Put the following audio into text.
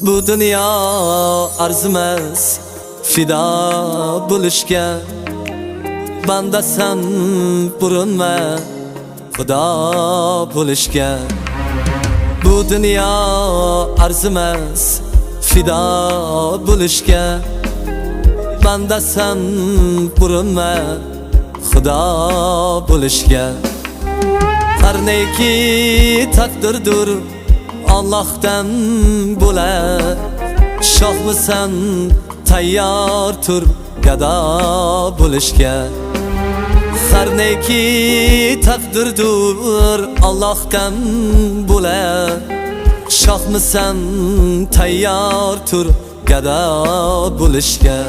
Bu dunyo arzimas fida bo'lishga, bandasan burinma xudo bo'lishga. Bu dunyo arzimas fida bo'lishga, bandasan burinma xudo bo'lishga. Har neki takdirdir Allah'tan bo'lar, shohmisan tayyor tur gado bo'lishga. Har neki takdirdir Allah'tan bo'lar, shohmisan tayyor tur gado bo'lishga.